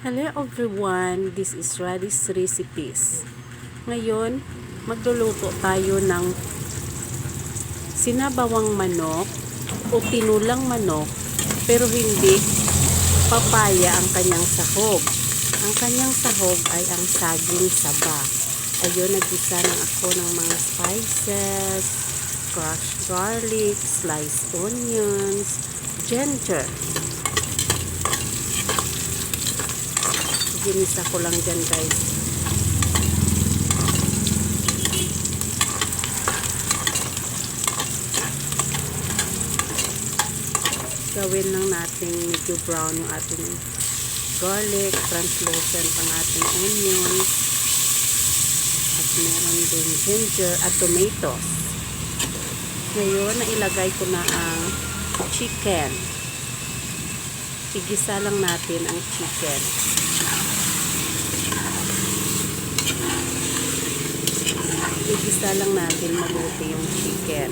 Hello everyone, this is Radi's Recipes. Ngayon, magluluto tayo ng sinabawang manok o tinulang manok pero hindi papaya ang kanyang sahog. Ang kanyang sahog ay ang saging saba. Ayun, nagisa lang ako ng mga spices, crushed garlic, sliced onions, ginger. Ginisa ko lang dyan guys. Gawin lang natin medyo brown yung ating garlic, translucent ang ating onion, at meron din ginger at tomatoes. Ngayon, nailagay ko na ang chicken. Igisa lang natin ang chicken. Igisa lang natin mabuti yung chicken.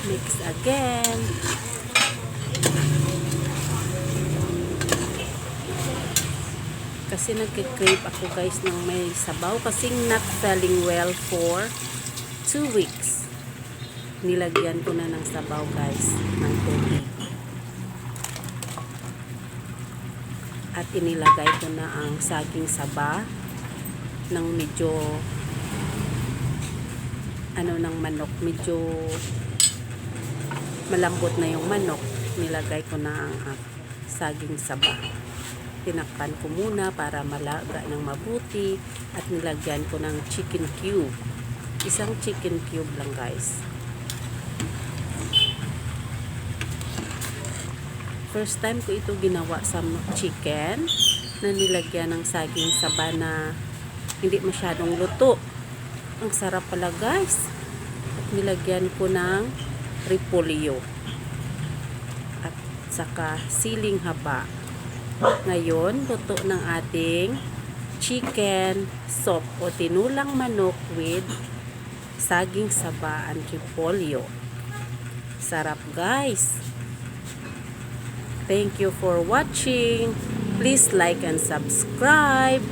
Mix again. Kasi nagkikrave ako guys ng may sabaw kasing not selling well for 2 weeks. Nilagyan ko na ng sabaw guys, ng tubig. At inilagay ko na ang saging saba ng medyo ng manok, medyo malambot na yung manok. Nilagay ko na ang saging saba. Tinakpan ko muna para malaga ng mabuti at nilagyan ko ng chicken cube. Isang chicken cube lang guys. First time ko ito ginawa sa chicken na nilagyan ng saging saba na hindi masyadong luto. Ang sarap pala guys. At nilagyan ko ng repolyo at saka siling haba. Ngayon, luto ng ating chicken soup o tinulang manok with saging saba and repolyo. Sarap guys. Thank you for watching. Please like and subscribe.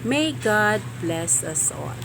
May God bless us all.